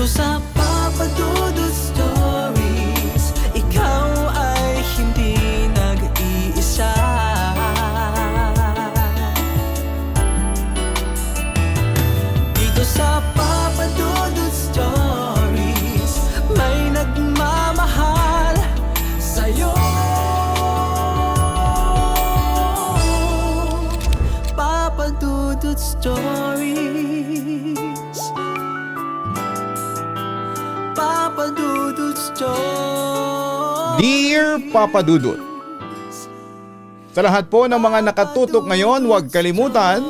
Dito sa Papa Dudut Stories, ikaw ay hindi nag-iisa. Dito sa Papa Dudut Stories, may nagmamahal sa'yo. Papa Dudut Stories, Papa Dudut Stories. Dear Papa Dudut, sa lahat po ng mga nakatutok ngayon, huwag kalimutan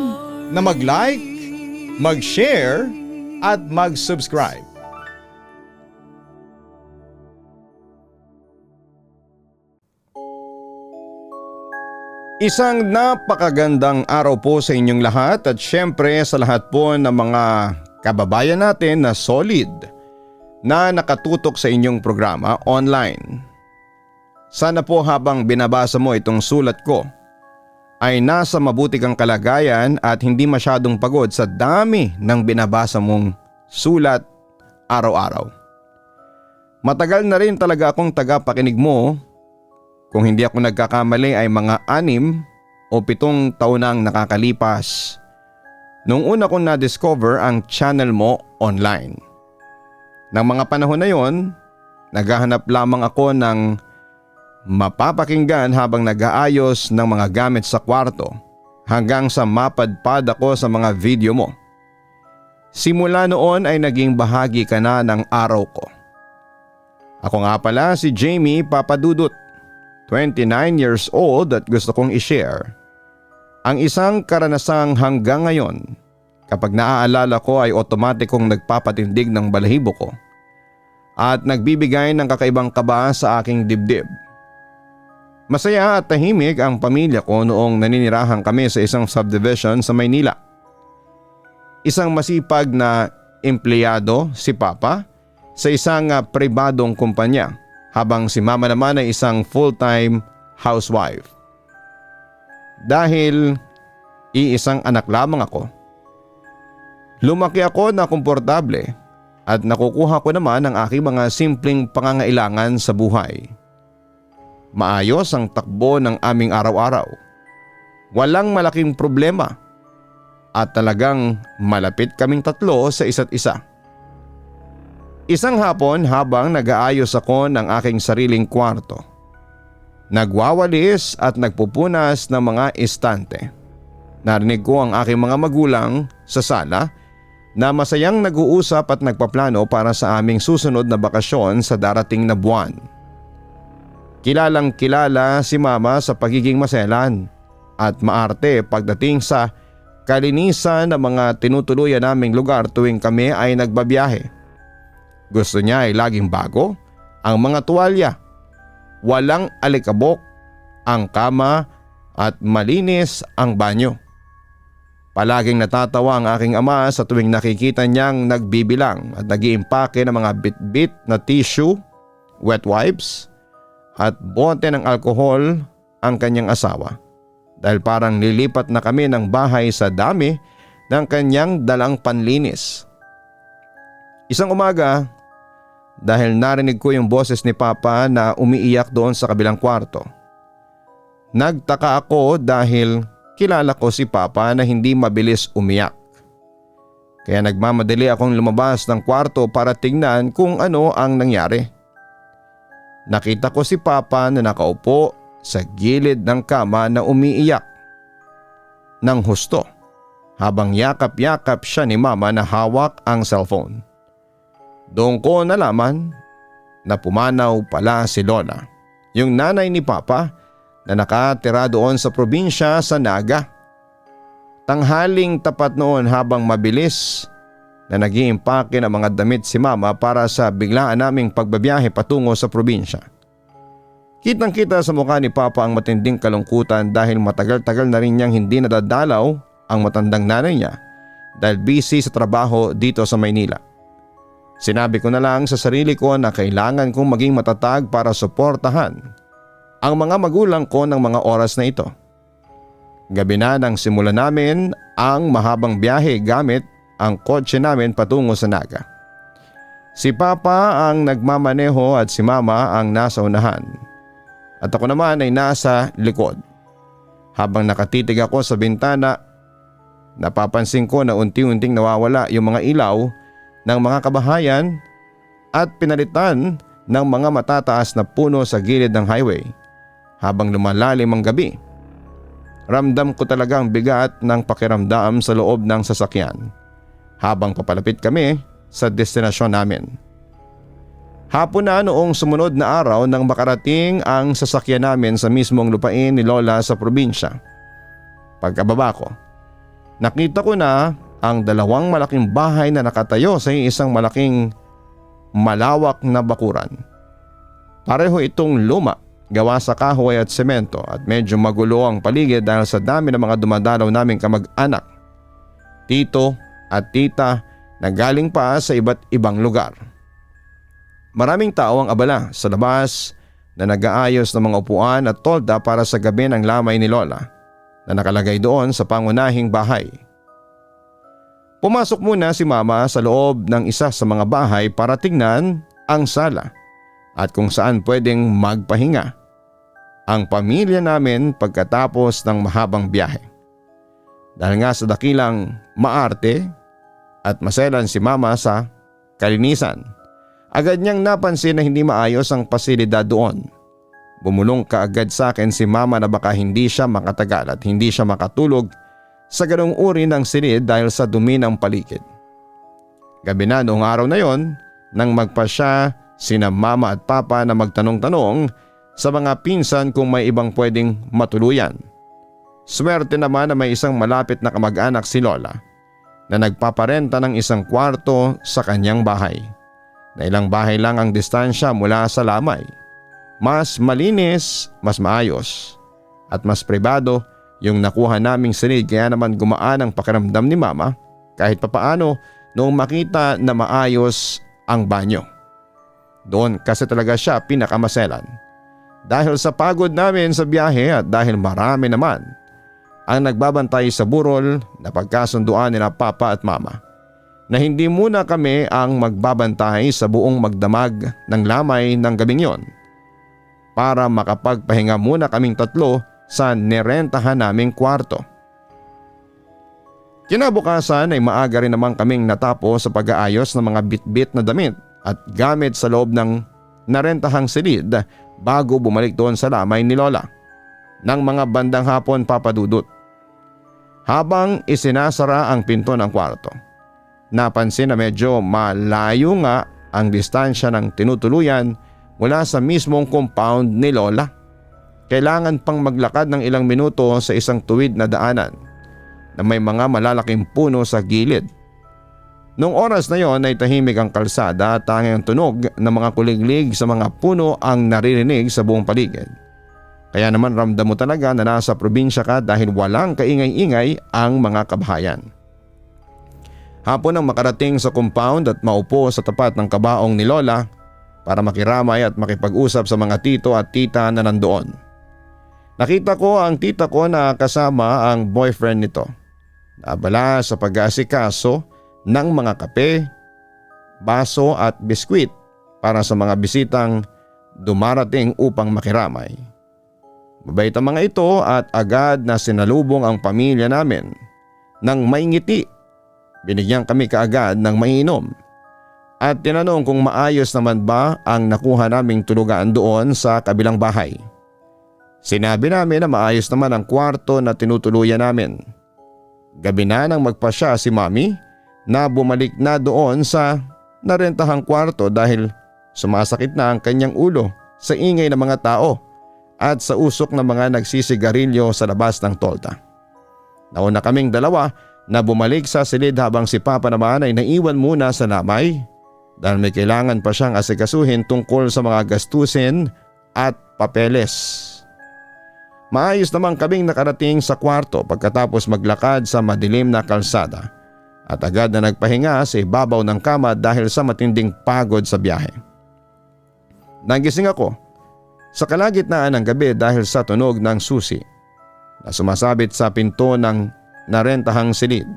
na mag-like, mag-share at mag-subscribe. Isang napakagandang araw po sa inyong lahat at syempre sa lahat po ng mga kababayan natin na solid na nakatutok sa inyong programa online. Sana po habang binabasa mo itong sulat ko ay nasa mabuti kang kalagayan at hindi masyadong pagod sa dami ng binabasa mong sulat araw-araw. Matagal na rin talaga akong tagapakinig mo. Kung hindi ako nagkakamali ay mga 6 o 7 taon nang nakakalipas nung una kong na-discover ang channel mo online. Nang mga panahon na yon, naghahanap lamang ako ng mapapakinggan habang nag-aayos ng mga gamit sa kwarto hanggang sa mapadpad ako sa mga video mo. Simula noon ay naging bahagi ka na ng araw ko. Ako nga pala si Jamie Papadudut, 29 years old at gusto kong i-share ang isang karanasang hanggang ngayon kapag naaalala ko ay otomatikong nagpapatindig ng balahibo ko at nagbibigay ng kakaibang kaba sa aking dibdib. Masaya at tahimik ang pamilya ko noong naninirahan kami sa isang subdivision sa Maynila. Isang masipag na empleyado si Papa sa isang pribadong kumpanya habang si Mama naman ay isang full-time housewife. Dahil iisang anak lamang ako, lumaki ako na komportable at nakukuha ko naman ang aking mga simpleng pangangailangan sa buhay. Maayos ang takbo ng aming araw-araw. Walang malaking problema at talagang malapit kaming tatlo sa isa't isa. Isang hapon habang nag-aayos ako ng aking sariling kwarto, nagwawalis at nagpupunas ng mga estante, narinig ko ang aking mga magulang sa sala na masayang nag-uusap at nagpaplano para sa aming susunod na bakasyon sa darating na buwan. Kilalang kilala si Mama sa pagiging maselan at maarte pagdating sa kalinisan ng mga tinutuluyan naming lugar tuwing kami ay nagbabiyahe. Gusto niya ay laging bago ang mga tuwalya, walang alikabok ang kama at malinis ang banyo. Palaging natatawa ang aking ama sa tuwing nakikita niyang nagbibilang at nag-iimpake ng mga bit-bit na tissue, wet wipes at bote ng alkohol ang kanyang asawa dahil parang nilipat na kami ng bahay sa dami ng kanyang dalang panlinis. Isang umaga, dahil narinig ko yung boses ni Papa na umiiyak doon sa kabilang kwarto, nagtaka ako dahil kilala ko si Papa na hindi mabilis umiyak. Kaya nagmamadali akong lumabas ng kwarto para tingnan kung ano ang nangyari. Nakita ko si Papa na nakaupo sa gilid ng kama na umiiyak ng husto habang yakap-yakap siya ni Mama na hawak ang cellphone. Doon ko nalaman na pumanaw pala si Lola, yung nanay ni Papa na nakatira doon sa probinsya sa Naga. Tanghaling tapat noon habang mabilis na nag-iimpake ng mga damit si Mama para sa biglaan naming pagbabiyahe patungo sa probinsya. Kitang-kita sa mukha ni Papa ang matinding kalungkutan dahil matagal-tagal na rin niyang hindi nadadalaw ang matandang nanay niya dahil busy sa trabaho dito sa Maynila. Sinabi ko na lang sa sarili ko na kailangan kong maging matatag para suportahan ang mga magulang ko ng mga oras na ito. Gabi na nang simulan namin ang mahabang biyahe gamit ang kotse namin patungo sa Naga. Si Papa ang nagmamaneho at si Mama ang nasa unahan. At ako naman ay nasa likod. Habang nakatitig ako sa bintana, napapansin ko na unti-unting nawawala yung mga ilaw ng mga kabahayan at pinalitan ng mga matataas na puno sa gilid ng highway habang lumalalim ang gabi. Ramdam ko talaga ang bigat ng pakiramdam sa loob ng sasakyan habang papalapit kami sa destinasyon namin. Hapon na noong sumunod na araw nang makarating ang sasakyan namin sa mismong lupain ni Lola sa probinsya. Pagkababa ko, nakita ko na ang dalawang malaking bahay na nakatayo sa isang malaking malawak na bakuran. Pareho itong luma, gawa sa kahoy at semento at medyo magulo ang paligid dahil sa dami ng mga dumadalaw naming kamag-anak, tito at tita na galing pa sa iba't ibang lugar. Maraming tao ang abala sa labas na nag-aayos ng mga upuan at tolda para sa gabi ng lamay ni Lola na nakalagay doon sa pangunahing bahay. Pumasok muna si Mama sa loob ng isa sa mga bahay para tingnan ang sala at kung saan pwedeng magpahinga ang pamilya namin pagkatapos ng mahabang biyahe. Dahil nga sa dakilang maarte at maselan si Mama sa kalinisan, agad niyang napansin na hindi maayos ang pasilidad doon. Bumulong kaagad sa akin si Mama na baka hindi siya makatagal at hindi siya makatulog sa ganong uri ng silid dahil sa dumi ng paligid. Gabi na noong araw na yon nang magpa siya sina Mama at Papa na magtanong-tanong sa mga pinsan kung may ibang pwedeng matuluyan. Swerte naman na may isang malapit na kamag-anak si Lola na nagpaparenta ng isang kwarto sa kanyang bahay, na ilang bahay lang ang distansya mula sa lamay. Mas malinis, mas maayos at mas pribado yung nakuha naming silid, kaya naman gumaan ang pakiramdam ni Mama kahit papaano noong makita na maayos ang banyo. Doon kasi talaga siya pinakamaselan. Dahil sa pagod namin sa biyahe at dahil marami naman ang nagbabantay sa burol na pagkasunduan nila Papa at Mama na hindi muna kami ang magbabantay sa buong magdamag ng lamay ng gabing yon para makapagpahinga muna kaming tatlo sa nerentahan naming kwarto. Kinabukasan ay maaga rin naman kaming natapos sa pag-aayos ng mga bitbit na damit at gamit sa loob ng narentahang silid bago bumalik doon sa lamay ni Lola ng mga bandang hapon, Papa Dudut. Habang isinasara ang pinto ng kwarto, napansin na medyo malayo nga ang distansya ng tinutuluyan mula sa mismong compound ni Lola. Kailangan pang maglakad ng ilang minuto sa isang tuwid na daanan na may mga malalaking puno sa gilid. Noong oras na yon ay tahimik ang kalsada at tanging tunog ng mga kuliglig sa mga puno ang naririnig sa buong paligid. Kaya naman ramdam mo talaga na nasa probinsya ka dahil walang kaingay-ingay ang mga kabahayan. Hapon nang makarating sa compound at maupo sa tapat ng kabaong ni Lola para makiramay at makipag-usap sa mga tito at tita na nandoon. Nakita ko ang tita ko na kasama ang boyfriend nito. Naabala sa pag-aasikaso ng mga kape, baso at biskwit para sa mga bisitang dumarating upang makiramay. Mabait ang mga ito at agad na sinalubong ang pamilya namin ng may ngiti. Binigyan kami kaagad ng mainom at tinanong kung maayos naman ba ang nakuha naming tulugan doon sa kabilang bahay. Sinabi namin na maayos naman ang kwarto na tinutuluyan namin. Gabi na nang magpasya si Mami na bumalik na doon sa narentahang kwarto dahil sumasakit na ang kanyang ulo sa ingay ng mga tao at sa usok ng mga nagsisigarilyo sa labas ng tolda. Nauna kaming dalawa na bumalik sa silid habang si Papa naman ay naiwan muna sa lamay dahil may kailangan pa siyang asikasuhin tungkol sa mga gastusin at papeles. Maayos naman kaming nakarating sa kwarto pagkatapos maglakad sa madilim na kalsada at agad na nagpahinga sa ibabaw ng kama dahil sa matinding pagod sa biyahe. Nagising ako sa kalagitnaan ng gabi dahil sa tunog ng susi na sumasabit sa pinto ng narentahang silid.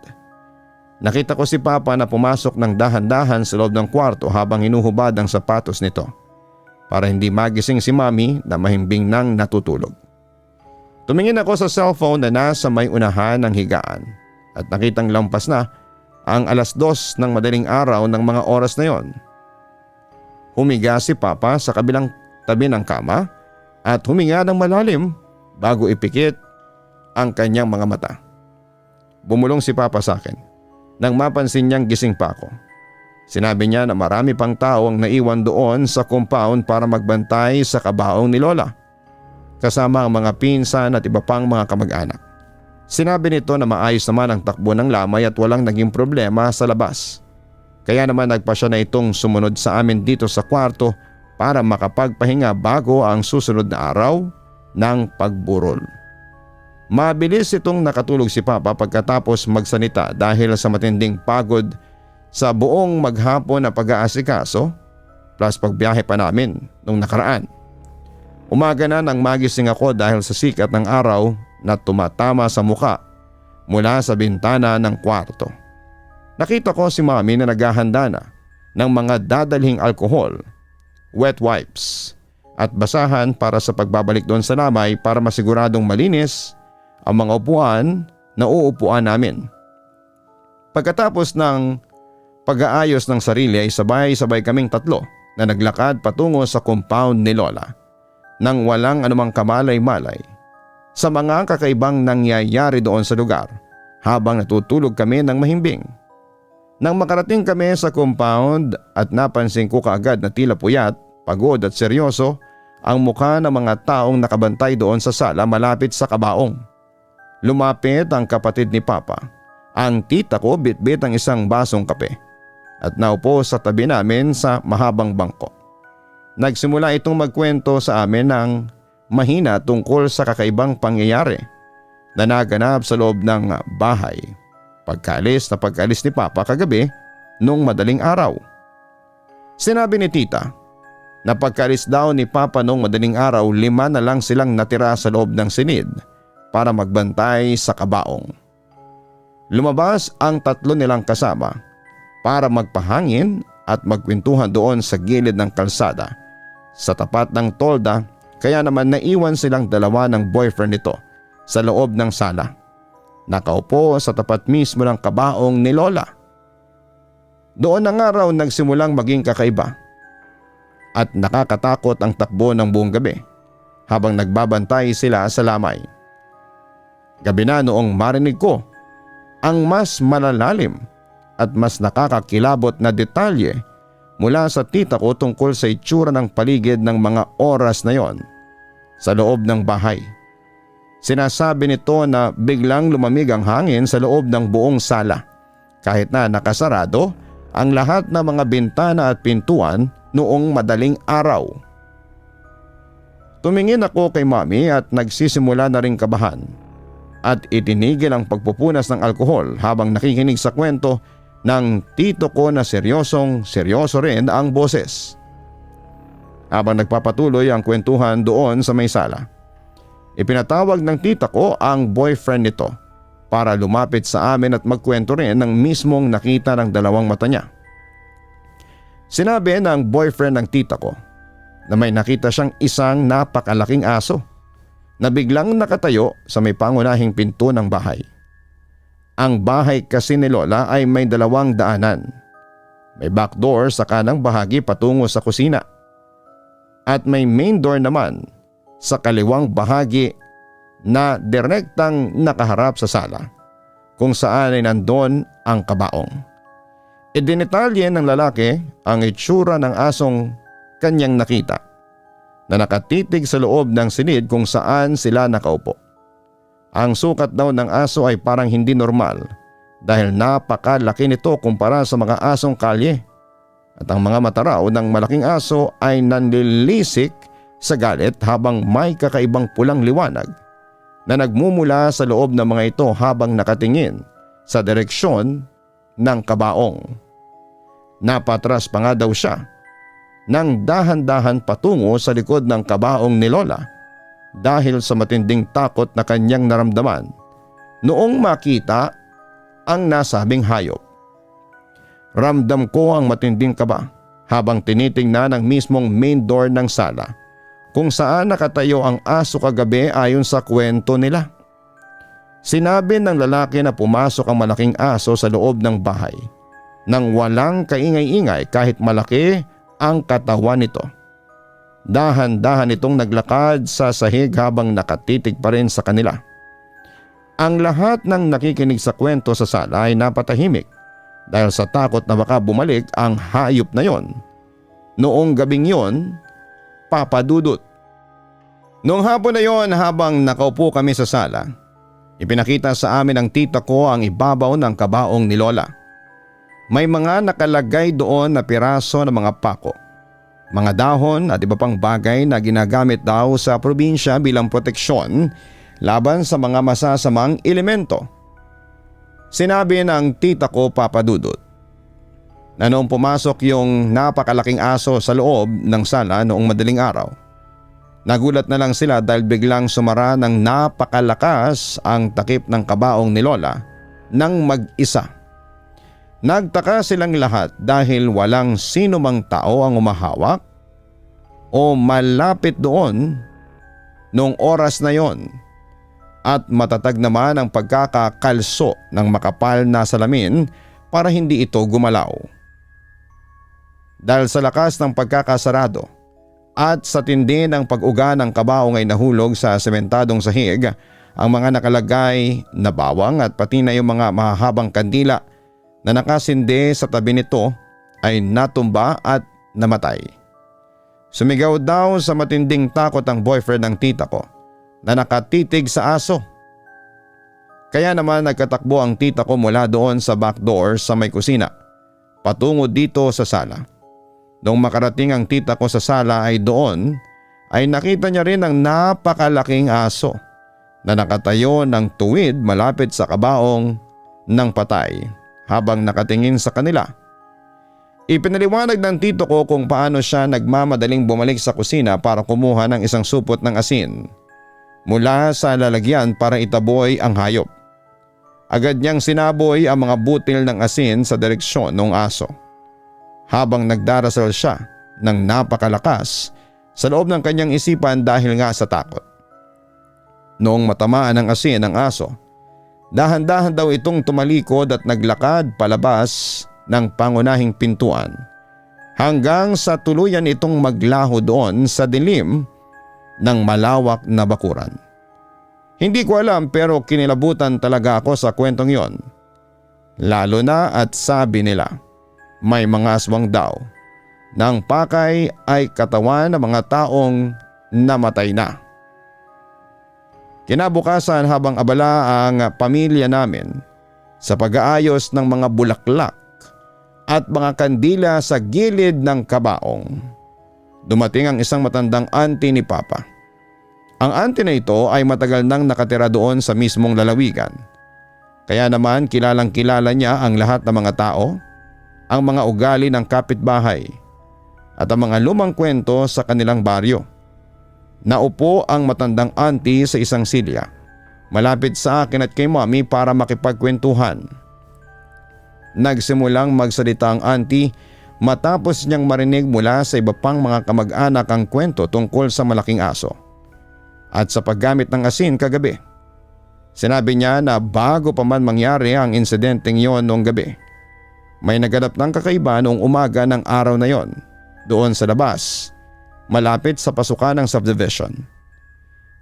Nakita ko si Papa na pumasok ng dahan-dahan sa loob ng kwarto habang hinuhubad ang sapatos nito para hindi magising si Mami na mahimbing nang natutulog. Tumingin ako sa cellphone na nasa may unahan ng higaan at nakitang lampas na ang 2:00 ng madaling araw ng mga oras na yon. Humiga si Papa sa kabilang tabi ng kama at huminga ng malalim bago ipikit ang kanyang mga mata. Bumulong si Papa sa akin nang mapansin niyang gising pa ako. Sinabi niya na marami pang tao ang naiwan doon sa compound para magbantay sa kabaong ni Lola, kasama ang mga pinsan at iba pang mga kamag-anak. Sinabi nito na maayos naman ang takbo ng lamay at walang naging problema sa labas. Kaya naman nagpa siya na itong sumunod sa amin dito sa kwarto para makapagpahinga bago ang susunod na araw ng pagburol. Mabilis itong nakatulog si Papa pagkatapos magsanita dahil sa matinding pagod sa buong maghapon na pag-aasikaso plus pagbiyahe pa namin nung nakaraan. Umaga na nang magising ako dahil sa sikat ng araw na tumatama sa muka mula sa bintana ng kwarto. Nakita ko si Mami na naghahanda na ng mga dadalhing alkohol, wet wipes at basahan para sa pagbabalik doon sa lamay para masiguradong malinis ang mga upuan na uupuan namin. Pagkatapos ng pag-aayos ng sarili ay sabay-sabay kaming tatlo na naglakad patungo sa compound ni Lola nang walang anumang kamalay-malay sa mga kakaibang nangyayari doon sa lugar habang natutulog kami ng mahimbing. Nang makarating kami sa compound at napansin ko kaagad na tila puyat, pagod at seryoso ang mukha ng mga taong nakabantay doon sa sala malapit sa kabaong. Lumapit ang kapatid ni Papa. Ang tita ko bitbit ang isang basong kape at naupo sa tabi namin sa mahabang bangko. Nagsimula itong magkwento sa amin ng mahina tungkol sa kakaibang pangyayari na naganap sa loob ng bahay pagkaalis ni Papa kagabi noong madaling araw. Sinabi ni tita na pagkaalis daw ni Papa noong madaling araw 5 na lang silang natira sa loob ng silid para magbantay sa kabaong. Lumabas ang 3 nilang kasama para magpahangin at magkwentuhan doon sa gilid ng kalsada sa tapat ng tolda, kaya naman naiwan silang 2 ng boyfriend nito sa loob ng sala. Nakaupo sa tapat mismo ng kabaong ni Lola. Doon na nga raw nagsimulang maging kakaiba at nakakatakot ang takbo ng buong gabi habang nagbabantay sila sa lamay. Gabi na noong marinig ko ang mas malalalim at mas nakakakilabot na detalye mula sa tita ko tungkol sa itsura ng paligid ng mga oras na yon sa loob ng bahay. Sinasabi nito na biglang lumamig ang hangin sa loob ng buong sala kahit na nakasarado ang lahat ng mga bintana at pintuan noong madaling araw. Tumingin ako kay Mami at nagsisimula na ring kabahan at itinigil ang pagpupunas ng alkohol habang nakikinig sa kwento ng tito ko na seryoso rin ang boses. Habang nagpapatuloy ang kwentuhan doon sa may sala, ipinatawag ng tita ko ang boyfriend nito para lumapit sa amin at magkwento rin ng mismong nakita ng 2 mata niya. Sinabi ng boyfriend ng tita ko na may nakita siyang isang napakalaking aso na biglang nakatayo sa may pangunahing pinto ng bahay. Ang bahay kasi ni Lola ay may 2 daanan. May back door sa kanang bahagi patungo sa kusina at may main door naman sa kaliwang bahagi na direktang nakaharap sa sala kung saan ay nandun ang kabaong. Idinitalye ng lalaki ang itsura ng asong kanyang nakita na nakatitig sa loob ng silid kung saan sila nakaupo. Ang sukat daw ng aso ay parang hindi normal dahil napakalaki nito kumpara sa mga asong kalye at ang mga mata raw ng malaking aso ay nanlilisik sa galit habang may kakaibang pulang liwanag na nagmumula sa loob ng mga ito habang nakatingin sa direksyon ng kabaong. Napatras pa nga daw siya nang dahan-dahan patungo sa likod ng kabaong ni Lola dahil sa matinding takot na kanyang naramdaman noong makita ang nasabing hayop. Ramdam ko ang matinding kaba habang tinitingnan ang mismong main door ng sala kung saan nakatayo ang aso kagabi ayon sa kwento nila. Sinabi ng lalaki na pumasok ang malaking aso sa loob ng bahay nang walang kaingay-ingay kahit malaki ang katawan nito. Dahan-dahan itong naglakad sa sahig habang nakatitig pa rin sa kanila. Ang lahat ng nakikinig sa kwento sa sala ay napatahimik dahil sa takot na baka bumalik ang hayop na yon. Noong gabing yon, Papa Dudut. Noong hapon na yon habang nakaupo kami sa sala, ipinakita sa amin ng tita ko ang ibabaw ng kabaong ni Lola. May mga nakalagay doon na piraso ng mga pako, mga dahon at iba pang bagay na ginagamit daw sa probinsya bilang proteksyon laban sa mga masasamang elemento. Sinabi ng tita ko, Papa Dudut, na noong pumasok yung napakalaking aso sa loob ng sala noong madaling araw, nagulat na lang sila dahil biglang sumara ng napakalakas ang takip ng kabaong ni Lola nang mag-isa. Nagtaka silang lahat dahil walang sino mang tao ang umahawak o malapit doon noong oras na yon. At matatag naman ang pagkakakalso ng makapal na salamin para hindi ito gumalaw. Dahil sa lakas ng pagkakasarado at sa tindi ng pag-uga ng kabaong ay nahulog sa sementadong sahig ang mga nakalagay na bawang at pati na yung mga mahahabang kandila na nakasindi sa tabi nito ay natumba at namatay. Sumigaw daw sa matinding takot ang boyfriend ng tita ko na nakatitig sa aso. Kaya naman nagkatakbo ang tita ko mula doon sa back door sa may kusina patungo dito sa sala. Noong makarating ang tita ko sa sala ay doon ay nakita niya rin ang napakalaking aso na nakatayo ng tuwid malapit sa kabaong ng patay habang nakatingin sa kanila. Ipinaliwanag ng tito ko kung paano siya nagmamadaling bumalik sa kusina para kumuha ng isang supot ng asin mula sa lalagyan para itaboy ang hayop. Agad niyang sinaboy ang mga butil ng asin sa direksyon ng aso habang nagdarasal siya ng napakalakas sa loob ng kanyang isipan dahil nga sa takot. Noong matamaan ng asin ang aso, dahan-dahan daw itong tumalikod at naglakad palabas ng pangunahing pintuan hanggang sa tuluyan itong maglaho doon sa dilim ng malawak na bakuran. Hindi ko alam pero kinilabutan talaga ako sa kwentong yon. Lalo na at sabi nila may mga aswang daw na ang pakay ay katawan ng mga taong namatay na. Kinabukasan habang abala ang pamilya namin sa pag-aayos ng mga bulaklak at mga kandila sa gilid ng kabaong, dumating ang isang matandang auntie ni Papa. Ang auntie na ito ay matagal nang nakatira doon sa mismong lalawigan. Kaya naman kilalang kilala niya ang lahat ng mga tao, ang mga ugali ng kapitbahay at ang mga lumang kwento sa kanilang baryo. Naupo ang matandang auntie sa isang silya malapit sa akin at kay Mommy para makipagkwentuhan. Nagsimulang magsalita ang auntie matapos niyang marinig mula sa iba pang mga kamag-anak ang kwento tungkol sa malaking aso at sa paggamit ng asin kagabi. Sinabi niya na bago pa man mangyari ang insidenteng yon noong gabi, may naganap ng kakaiba noong umaga ng araw na yon doon sa labas, malapit sa pasukan ng subdivision.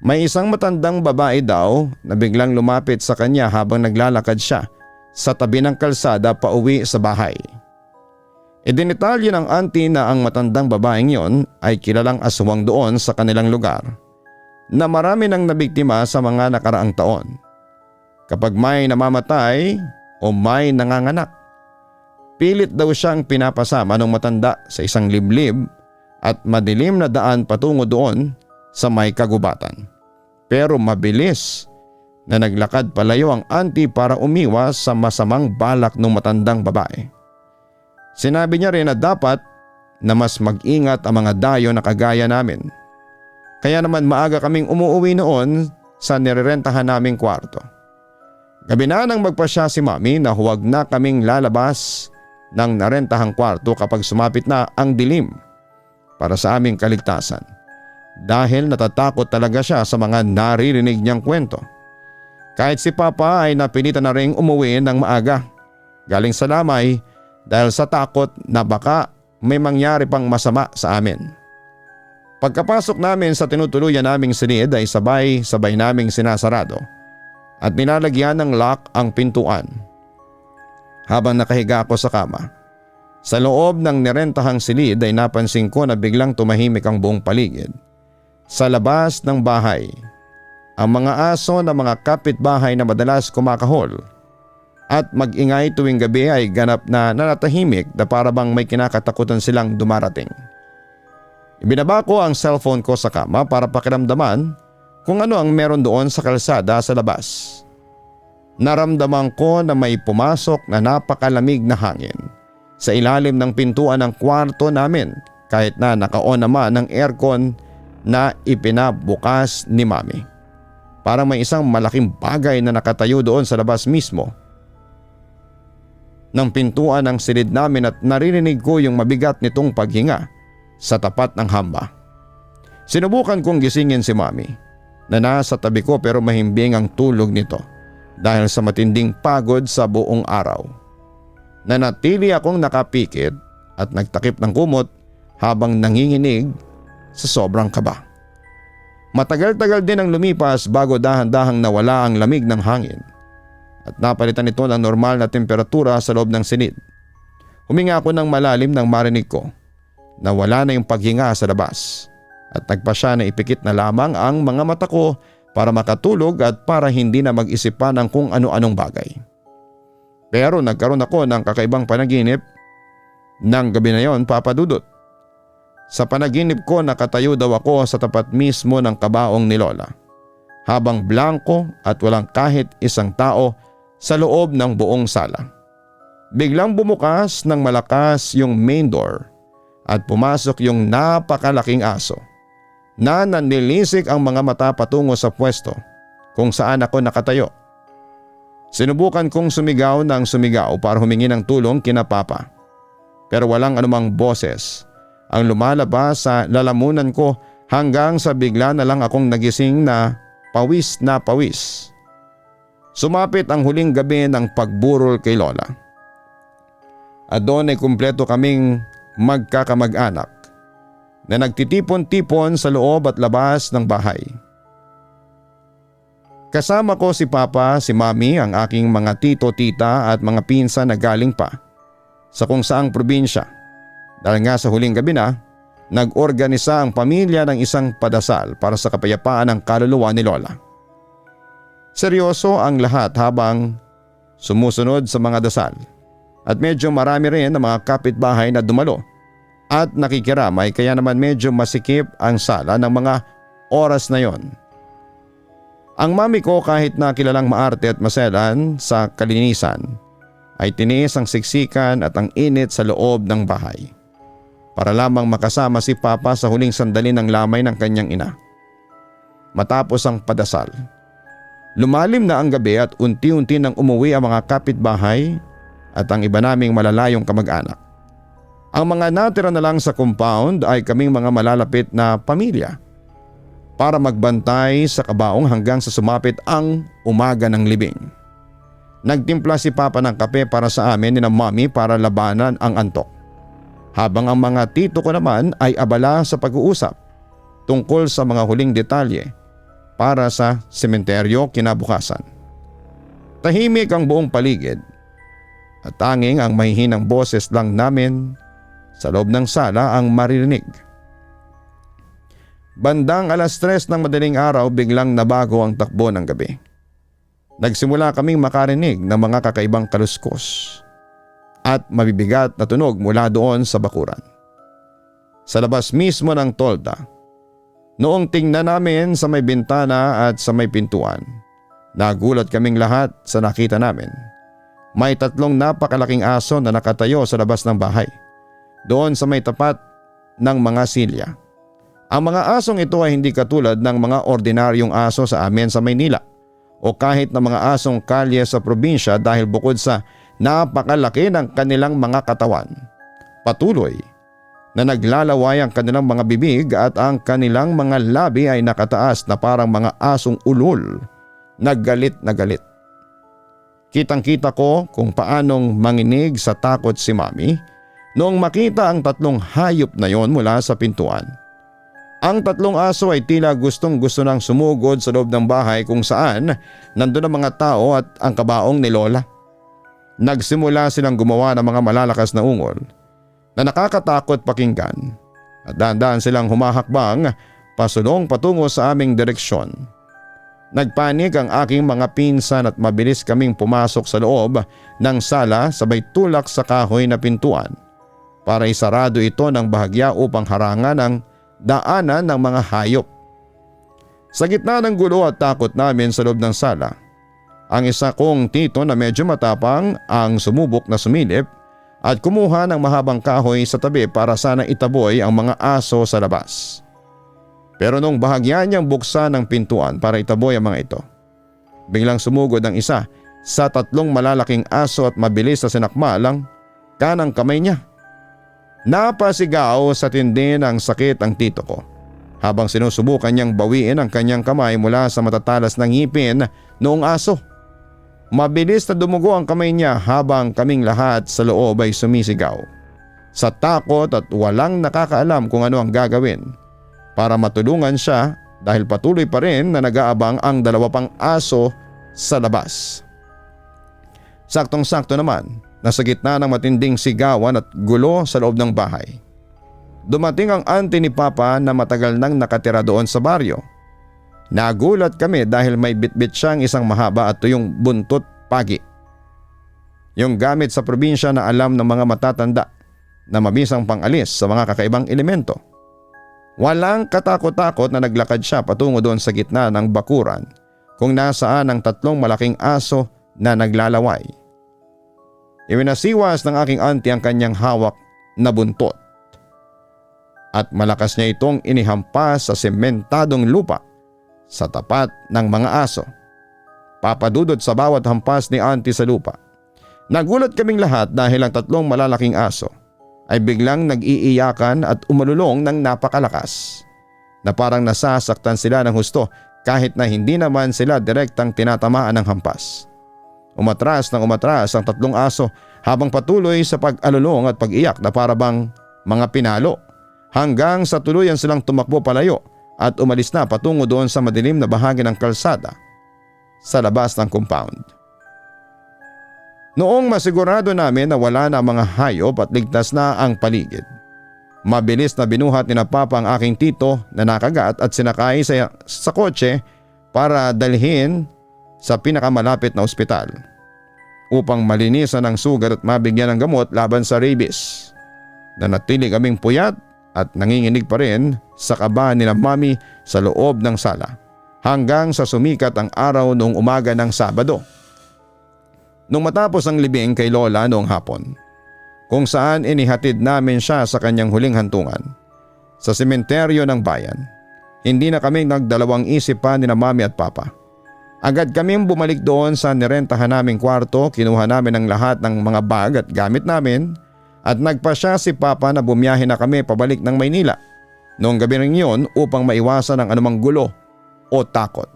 May isang matandang babae daw na biglang lumapit sa kanya habang naglalakad siya sa tabi ng kalsada pauwi sa bahay. Idinitalye ng auntie na ang matandang babaeng yon ay kilalang aswang doon sa kanilang lugar na marami nang nabiktima sa mga nakaraang taon. Kapag may namamatay o may nanganganak, pilit daw siyang pinapasama ng matanda sa isang liblib at madilim na daan patungo doon sa may kagubatan. Pero mabilis na naglakad palayo ang auntie para umiwas sa masamang balak ng matandang babae. Sinabi niya rin na dapat na mas mag-ingat ang mga dayo na kagaya namin. Kaya naman maaga kaming umuwi noon sa nirerentahan naming kwarto. Gabi na nang magpasya si Mommy na huwag na kaming lalabas ng narentahang kwarto kapag sumapit na ang dilim para sa aming kaligtasan dahil natatakot talaga siya sa mga naririnig niyang kwento. Kahit si Papa ay napilitan na ring umuwi ng maaga galing sa lamay dahil sa takot na baka may mangyari pang masama sa amin. Pagkapasok namin sa tinutuluyan naming silid ay sabay-sabay naming sinasarado at nilalagyan ng lock ang pintuan. Habang nakahiga ako sa kama, sa loob ng nirentahang silid ay napansin ko na biglang tumahimik ang buong paligid. Sa labas ng bahay, ang mga aso na mga kapitbahay na madalas kumakahol at mag-ingay tuwing gabi ay ganap na nanatahimik na para bang may kinakatakutan silang dumarating. Ibinaba ko ang cellphone ko sa kama para pakiramdaman kung ano ang meron doon sa kalsada sa labas. Naramdaman ko na may pumasok na napakalamig na hangin sa ilalim ng pintuan ng kwarto namin kahit na naka-on naman ang aircon na ipinabukas ni Mami. Parang may isang malaking bagay na nakatayo doon sa labas mismo ng pintuan ng silid namin at naririnig ko yung mabigat nitong paghinga sa tapat ng hamba. Sinubukan kong gisingin si Mami na nasa tabi ko pero mahimbing ang tulog nito dahil sa matinding pagod sa buong araw. Nanatili akong nakapikit at nagtakip ng kumot habang nanginginig sa sobrang kaba. Matagal-tagal din ang lumipas bago dahan-dahang nawala ang lamig ng hangin at napalitan ito ng normal na temperatura sa loob ng silid. Huminga ako ng malalim nang marinig ko na wala na yung paghinga sa labas at nagpa siya na ipikit na lamang ang mga mata ko para makatulog at para hindi na mag-isip pa ng kung ano-anong bagay. Pero nagkaroon ako ng kakaibang panaginip ng gabi na yon, Papa Dudut. Sa panaginip ko nakatayo daw ako sa tapat mismo ng kabaong ni Lola habang blanko at walang kahit isang tao sa loob ng buong sala. Biglang bumukas ng malakas yung main door at pumasok yung napakalaking aso na nanlilisik ang mga mata patungo sa pwesto kung saan ako nakatayo. Sinubukan kong sumigaw ng sumigaw para humingi ng tulong kina Papa pero walang anumang boses ang lumalabas sa lalamunan ko hanggang sa bigla na lang akong nagising na pawis na pawis. Sumapit ang huling gabi ng pagburol kay Lola. At doon ay kumpleto kaming magkakamag-anak na nagtitipon-tipon sa loob at labas ng bahay. Kasama ko si Papa, si Mami, ang aking mga tito, tita at mga pinsan na galing pa sa kung saang probinsya. Dahil nga sa huling gabi na, nag-organisa ang pamilya ng isang padasal para sa kapayapaan ng kaluluwa ni Lola. Seryoso ang lahat habang sumusunod sa mga dasal at medyo marami rin ang mga kapitbahay na dumalo at nakikiramay kaya naman medyo masikip ang sala ng mga oras na yon. Ang mami ko kahit na kilalang maarte at maselan sa kalinisan ay tiniis ang siksikan at ang init sa loob ng bahay para lamang makasama si Papa sa huling sandali ng lamay ng kanyang ina. Matapos ang padasal, lumalim na ang gabi at unti-unti nang umuwi ang mga kapitbahay at ang iba naming malalayong kamag-anak. Ang mga natira na lang sa compound ay kaming mga malalapit na pamilya para magbantay sa kabaong hanggang sa sumapit ang umaga ng libing. Nagtimpla si Papa ng kape para sa amin ni na Mami para labanan ang antok. Habang ang mga tito ko naman ay abala sa pag-uusap tungkol sa mga huling detalye para sa sementeryo kinabukasan. Tahimik ang buong paligid at tanging ang mahihinang boses lang namin sa loob ng sala ang maririnig. Bandang 3:00 ng madaling araw biglang nabago ang takbo ng gabi. Nagsimula kaming makarinig ng mga kakaibang kaluskos at mabibigat na tunog mula doon sa bakuran. Sa labas mismo ng tolda, noong tingnan namin sa may bintana at sa may pintuan, nagulat kaming lahat sa nakita namin. May 3 napakalaking aso na nakatayo sa labas ng bahay, doon sa may tapat ng mga silya. Ang mga asong ito ay hindi katulad ng mga ordinaryong aso sa amin sa Maynila o kahit na mga asong kalye sa probinsya dahil bukod sa napakalaki ng kanilang mga katawan. Patuloy na naglalaway ang kanilang mga bibig at ang kanilang mga labi ay nakataas na parang mga asong ulol na galit na galit. Kitang-kita ko kung paanong manginig sa takot si Mami noong makita ang tatlong hayop na yon mula sa pintuan. Ang tatlong aso ay tila gustong-gusto nang sumugod sa loob ng bahay kung saan nandun ang mga tao at ang kabaong ni Lola. Nagsimula silang gumawa ng mga malalakas na ungol na nakakatakot pakinggan at dahan-dahan silang humahakbang pasulong patungo sa aming direksyon. Nagpanik ang aking mga pinsan at mabilis kaming pumasok sa loob ng sala sabay tulak sa kahoy na pintuan para isarado ito ng bahagya upang harangan ang daanan ng mga hayop. Sa gitna ng gulo at takot namin sa loob ng sala, ang isa kong tito na medyo matapang ang sumubok na sumilip at kumuha ng mahabang kahoy sa tabi para sana itaboy ang mga aso sa labas. Pero nung bahagya niyang buksan ng pintuan para itaboy ang mga ito, biglang sumugod ang isa sa tatlong malalaking aso at mabilis na sinakmal ang kanang kamay niya. Napasigaw sa tindi ng sakit ang tito ko habang sinusubukan niyang bawiin ang kanyang kamay mula sa matatalas ng ngipin noong aso. Mabilis na dumugo ang kamay niya habang kaming lahat sa loob ay sumisigaw sa takot at walang nakakaalam kung ano ang gagawin para matulungan siya dahil patuloy pa rin na nag-aabang ang dalawa pang aso sa labas. Saktong-sakto naman na sa gitna ng matinding sigawan at gulo sa loob ng bahay, dumating ang auntie ni Papa na matagal nang nakatira doon sa baryo. Nagulat kami dahil may bitbit siyang isang mahaba at tuyong buntot pagi. Yung gamit sa probinsya na alam ng mga matatanda na mabisang pangalis sa mga kakaibang elemento. Walang katakot-takot na naglakad siya patungo doon sa gitna ng bakuran kung nasaan ang tatlong malaking aso na naglalaway. Iwinasiwas ng aking auntie ang kanyang hawak na buntot at malakas niya itong inihampas sa sementadong lupa sa tapat ng mga aso. Papadudod sa bawat hampas ni auntie sa lupa. Nagulat kaming lahat dahil ang tatlong malalaking aso ay biglang nag-iiyakan at umalulong ng napakalakas na parang nasasaktan sila ng husto kahit na hindi naman sila direktang tinatamaan ng hampas. Umatras ng umatras ang tatlong aso habang patuloy sa pag-alulong at pag-iyak na parabang mga pinalo hanggang sa tuluyan silang tumakbo palayo at umalis na patungo doon sa madilim na bahagi ng kalsada sa labas ng compound. Noong masigurado namin na wala na ang mga hayop at ligtas na ang paligid, mabilis na binuhat ni na Papa ang aking tito na nakagat at sinakay sa kotse para dalhin sa pinakamalapit na ospital upang malinisan ang sugat at mabigyan ng gamot laban sa rabies. Nanatili kaming puyat at nanginginig pa rin sa kaba ni na Mami sa loob ng sala hanggang sa sumikat ang araw noong umaga ng Sabado. Nung matapos ang libing kay Lola noong hapon, kung saan inihatid namin siya sa kanyang huling hantungan sa sementeryo ng bayan, hindi na kaming nagdalawang isip pa ni na Mami at Papa. Agad kaming bumalik doon sa nirentahan naming kwarto, kinuha namin ang lahat ng mga bag at gamit namin at nagpasya si Papa na bumiyahe na kami pabalik ng Maynila noong gabi rin yun upang maiwasan ang anumang gulo o takot.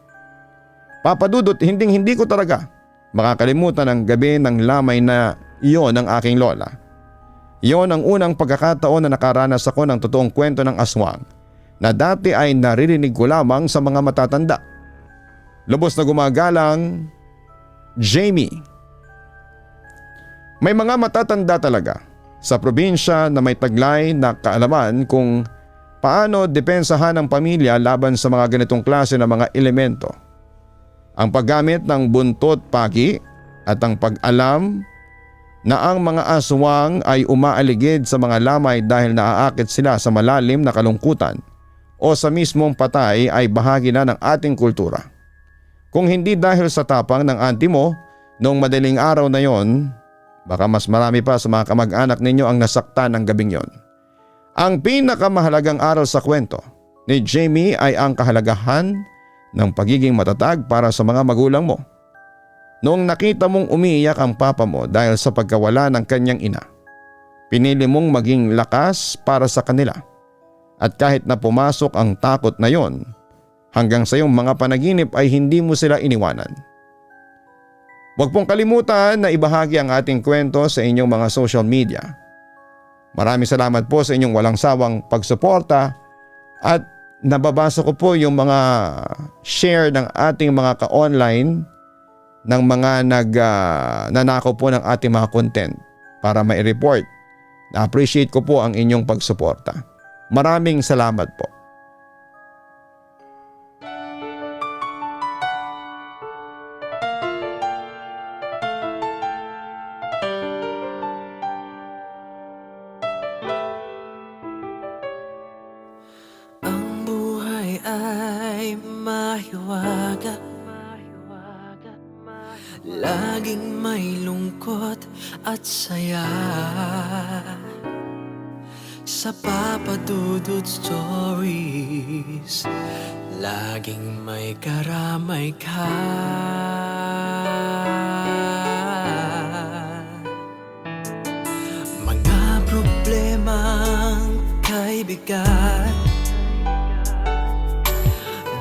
Papadudot, hindi ko talaga makakalimutan ang gabi ng lamay na iyon ng aking lola. Iyon ang unang pagkakataon na nakaranas ako ng totoong kwento ng aswang na dati ay naririnig ko lamang sa mga matatanda. Lubos na gumagalang, Jamie. May mga matatanda talaga sa probinsya na may taglay na kaalaman kung paano depensahan ng pamilya laban sa mga ganitong klase ng mga elemento. Ang paggamit ng buntot pagi at ang pag-alam na ang mga aswang ay umaaligid sa mga lamay dahil naaakit sila sa malalim na kalungkutan o sa mismong patay ay bahagi na ng ating kultura. Kung hindi dahil sa tapang ng auntie mo noong madaling araw na yon, baka mas marami pa sa mga kamag-anak ninyo ang nasaktan ng gabing yon. Ang pinakamahalagang aral sa kwento ni Jamie ay ang kahalagahan ng pagiging matatag para sa mga magulang mo. Noong nakita mong umiiyak ang papa mo dahil sa pagkawala ng kanyang ina, pinili mong maging lakas para sa kanila. At kahit na pumasok ang takot na yon, hanggang sa iyong mga panaginip ay hindi mo sila iniwanan. Huwag pong kalimutan na ibahagi ang ating kwento sa inyong mga social media. Maraming salamat po sa inyong walang sawang pagsuporta at nababasa ko po yung mga share ng ating mga ka-online ng mga nanakaw po ng ating mga content para mai-report. Na-appreciate ko po ang inyong pagsuporta. Maraming salamat po. Ang buhay ay mahiwaga, laging may lungkot at saya. Sa Papa Dudut Stories, laging may karamay ka. Mga problemang kay bigat,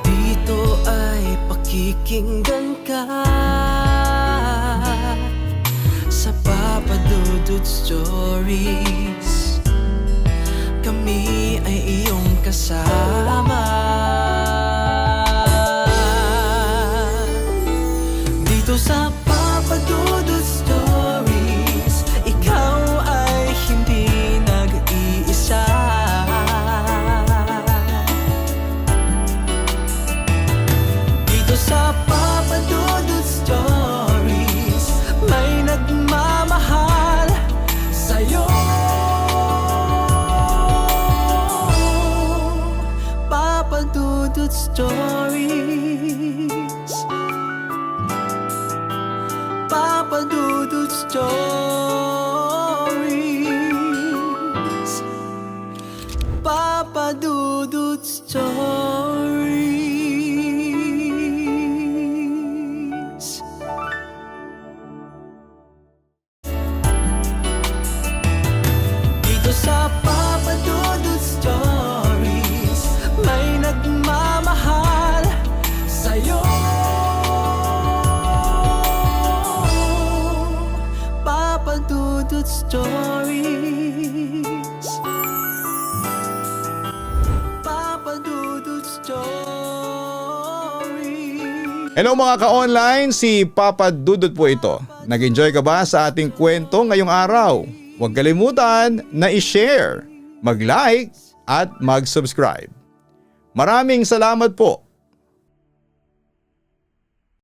dito ay pakikinggan ka. Sa Papa Dudut Stories, kami ay iyong kasama. Dito sa Papa Dudut Stories, ikaw ay hindi nag-iisa. Dito sa Papa Dudut Stories, may nagmamahal sa'yo. Papa Dudut Stories, Papa Dudut Stories, Papa Dudut Stories. Dito sa Papa Dudut Stories, may nagmamahal sa'yo. Papa Dudut Stories, Papa Dudut Stories. Hello mga ka-online, si Papa Dudut po ito. Nag-enjoy ka ba sa ating kwento ngayong araw? Huwag kalimutan na i-share, mag-like at mag-subscribe. Maraming salamat po.